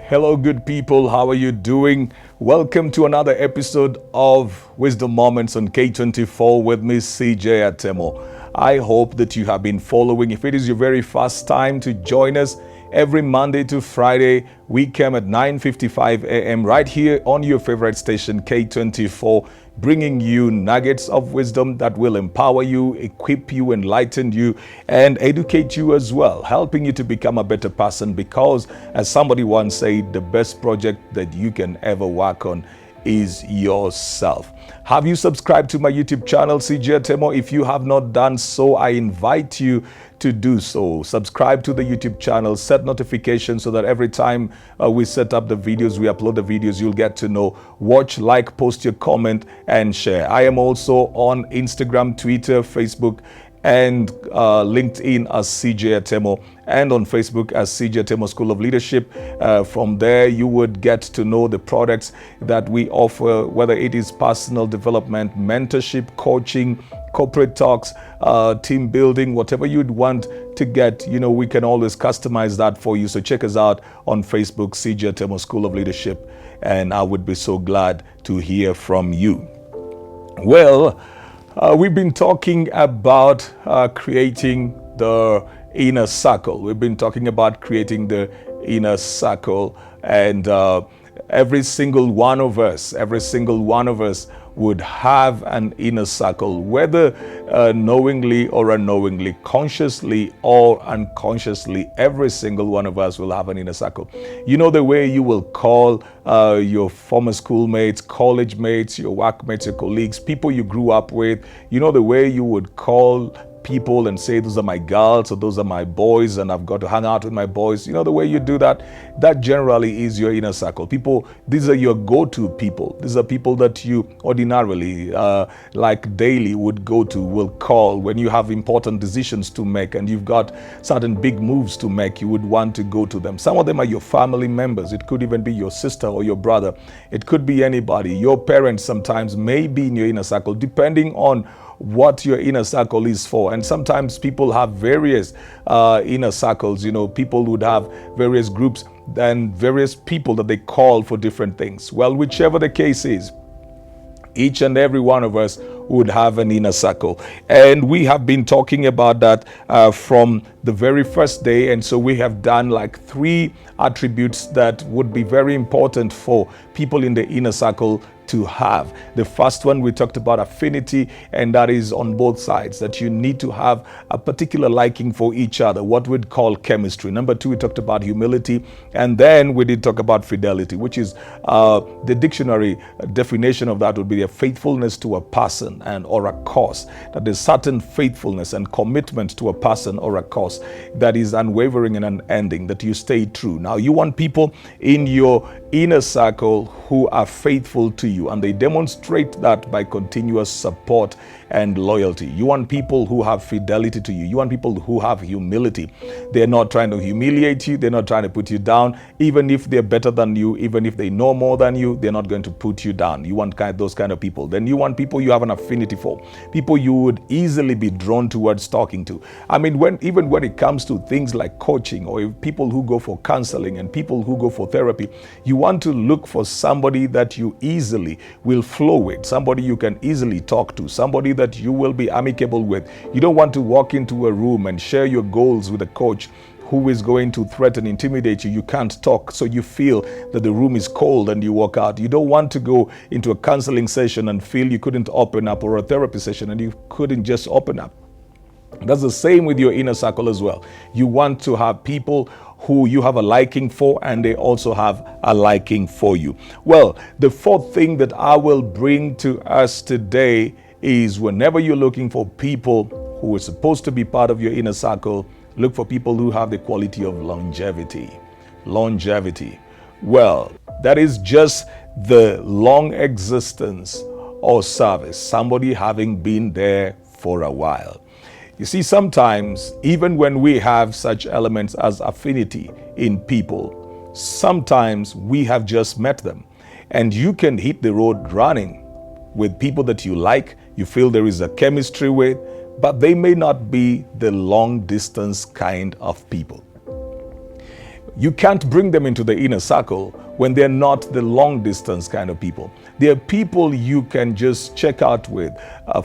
Hello, good people. How are you doing? Welcome to another episode of Wisdom Moments on K24 with me, CJ Atemo. I hope that you have been following. If it is your very first time to join us, every Monday to Friday, we come at 9:55 a.m. right here on your favorite station, K24, bringing you nuggets of wisdom that will empower you, equip you, enlighten you, and educate you as well, helping you to become a better person because, as somebody once said, the best project that you can ever work on is yourself. Have you subscribed to my YouTube channel, CJ Atemo? If you have not done so, I invite you to do so. Subscribe to the YouTube channel, set notifications so that every time we set up the videos, we upload the videos, you'll get to know. Watch, like, post your comment, and share. I am also on Instagram, Twitter, Facebook, and LinkedIn as CJ Atemo, and on Facebook as CJ Atemo School of Leadership. From there, you would get to know the products that we offer, whether it is personal development, mentorship, coaching, corporate talks, team building, whatever you'd want to get, we can always customize that for you. So check us out on Facebook, CJ Atemo School of Leadership, and I would be so glad to hear from you. Well, we've been talking about creating the inner circle. We've been talking about creating the inner circle, and every single one of us would have an inner circle, whether knowingly or unknowingly, consciously or unconsciously. Every single one of us will have an inner circle. You know the way you will call your former schoolmates, college mates, your workmates, your colleagues, people you grew up with. You know the way you would call people and say, those are my girls or those are my boys and I've got to hang out with my boys. You know the way you do that? That generally is your inner circle. People, these are your go-to people. These are people that you ordinarily, like daily, would go to, will call when you have important decisions to make and you've got certain big moves to make. You would want to go to them. Some of them are your family members. It could even be your sister or your brother. It could be anybody. Your parents sometimes may be in your inner circle, depending on what your inner circle is for. And sometimes people have various inner circles. People would have various groups and various people that they call for different things. Well, whichever the case is, each and every one of us would have an inner circle. And we have been talking about that from the very first day. And so we have done like 3 attributes that would be very important for people in the inner circle to have. The first one, we talked about affinity, and that is on both sides, that you need to have a particular liking for each other, what we'd call chemistry. Number 2, we talked about humility, and then we did talk about fidelity, which is the dictionary definition of that would be a faithfulness to a person and or a cause. That there's certain faithfulness and commitment to a person or a cause that is unwavering and unending, that you stay true. Now, you want people in your inner circle who are faithful to you, and they demonstrate that by continuous support and loyalty. You want people who have fidelity to you. You want people who have humility. They're not trying to humiliate you. They're not trying to put you down. Even if they're better than you, even if they know more than you, they're not going to put you down. You want those kind of people. Then you want people you have an affinity for, people you would easily be drawn towards talking to. I mean, when it comes to things like coaching, or people who go for counseling and people who go for therapy, you want to look for somebody that you easily will flow with, somebody you can easily talk to, somebody that you will be amicable with. You don't want to walk into a room and share your goals with a coach who is going to threaten, intimidate you. You can't talk, so you feel that the room is cold and you walk out. You don't want to go into a counseling session and feel you couldn't open up, or a therapy session and you couldn't just open up. That's the same with your inner circle as well. You want to have people who you have a liking for, and they also have a liking for you. Well, the 4th thing that I will bring to us today is, whenever you're looking for people who are supposed to be part of your inner circle, look for people who have the quality of longevity. Longevity. Well, that is just the long existence or service, somebody having been there for a while. You see, sometimes, even when we have such elements as affinity in people, sometimes we have just met them. And you can hit the road running with people that you like, you feel there is a chemistry with, but they may not be the long distance kind of people. You can't bring them into the inner circle when they're not the long distance kind of people. They're people you can just check out with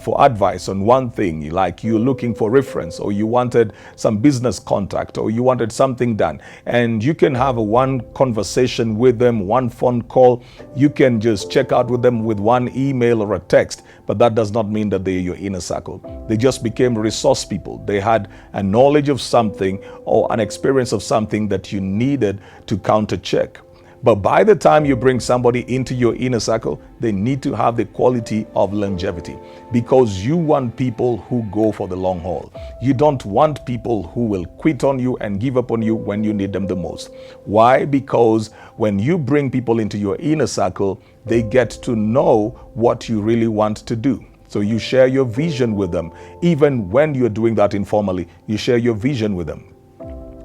for advice on one thing, like you're looking for reference, or you wanted some business contact, or you wanted something done. And you can have a one conversation with them, one phone call. You can just check out with them with one email or a text. But that does not mean that they're your inner circle. They just became resource people. They had a knowledge of something or an experience of something that you needed to counter check. But by the time you bring somebody into your inner circle, they need to have the quality of longevity, because you want people who go for the long haul. You don't want people who will quit on you and give up on you when you need them the most. Why? Because when you bring people into your inner circle, they get to know what you really want to do. So you share your vision with them. Even when you're doing that informally, you share your vision with them,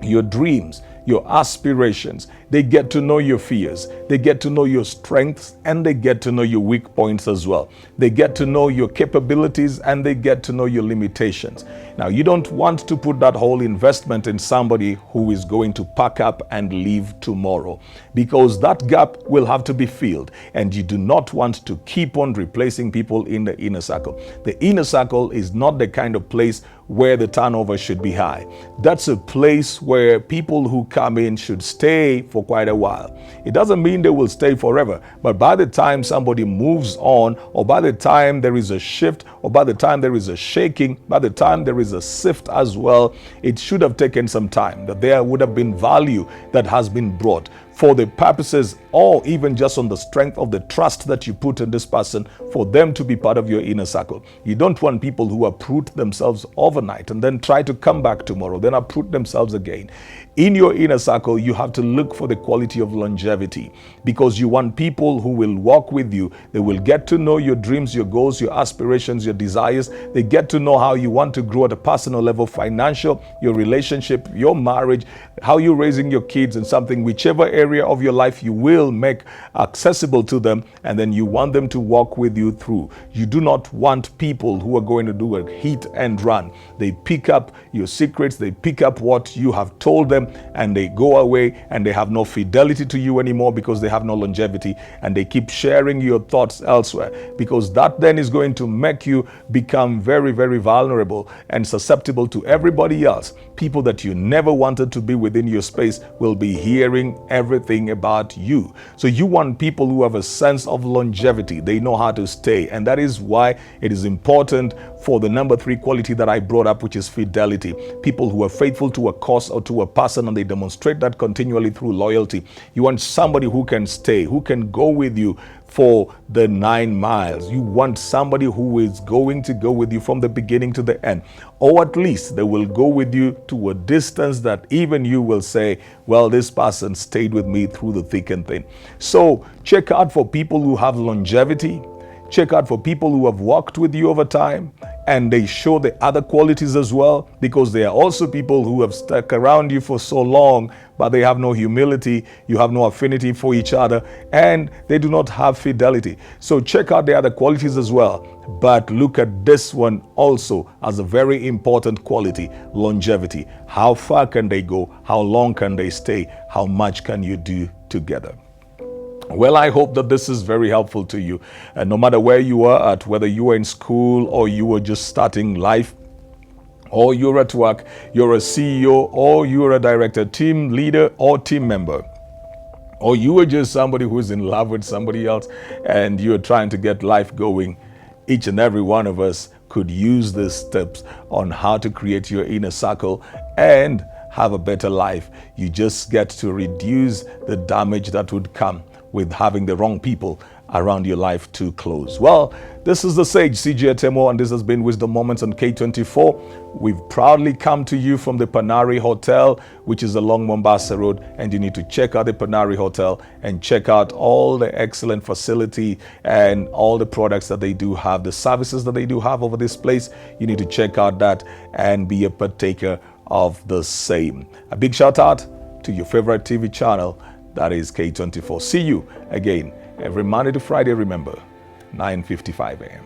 your dreams, your aspirations. They get to know your fears. They get to know your strengths, and they get to know your weak points as well. They get to know your capabilities, and they get to know your limitations. Now, you don't want to put that whole investment in somebody who is going to pack up and leave tomorrow, because that gap will have to be filled, and you do not want to keep on replacing people in the inner circle. The inner circle is not the kind of place where the turnover should be high. That's a place where people who come in should stay for quite a while. It doesn't mean they will stay forever, but by the time somebody moves on, or by the time there is a shift, or by the time there is a shaking, by the time there is a sift as well, it should have taken some time, that there would have been value that has been brought for the purposes, or even just on the strength of the trust that you put in this person, for them to be part of your inner circle. You don't want people who uproot themselves overnight and then try to come back tomorrow, then uproot themselves again. In your inner circle, you have to look for the quality of longevity, because you want people who will walk with you. They will get to know your dreams, your goals, your aspirations, your desires. They get to know how you want to grow at a personal level, financial, your relationship, your marriage, how you're raising your kids, and something, whichever area of your life you will make accessible to them, and then you want them to walk with you through. You do not want people who are going to do a hit and run. They pick up your secrets, they pick up what you have told them, and they go away, and they have no fidelity to you anymore because they have no longevity, and they keep sharing your thoughts elsewhere, because that then is going to make you become very, very vulnerable and susceptible to everybody else. People that you never wanted to be within your space will be hearing everything about you. So you want people who have a sense of longevity. They know how to stay. And that is why it is important for the number 3 quality that I brought up, which is fidelity. People who are faithful to a cause or to a person, and they demonstrate that continually through loyalty. You want somebody who can stay, who can go with you for the 9 miles. You want somebody who is going to go with you from the beginning to the end, or at least they will go with you to a distance that even you will say, well, this person stayed with me through the thick and thin. So check out for people who have longevity. Check out for people who have walked with you over time, and they show the other qualities as well, because they are also people who have stuck around you for so long, but they have no humility, you have no affinity for each other, and they do not have fidelity. So check out the other qualities as well, but look at this one also as a very important quality: longevity. How far can they go? How long can they stay? How much can you do together? Well, I hope that this is very helpful to you. And no matter where you are at, whether you are in school or you are just starting life, or you're at work, you're a CEO, or you're a director, team leader, or team member, or you are just somebody who's in love with somebody else and you're trying to get life going, each and every one of us could use these steps on how to create your inner circle and have a better life. You just get to reduce the damage that would come with having the wrong people around your life too close. Well, this is the Sage CJ Atemo, and this has been Wisdom Moments on K24. We've proudly come to you from the Panari Hotel, which is along Mombasa Road, and you need to check out the Panari Hotel and check out all the excellent facility and all the products that they do have, the services that they do have over this place. You need to check out that and be a partaker of the same. A big shout out to your favorite TV channel, that is K24. See you again every Monday to Friday, remember, 9:55 a.m.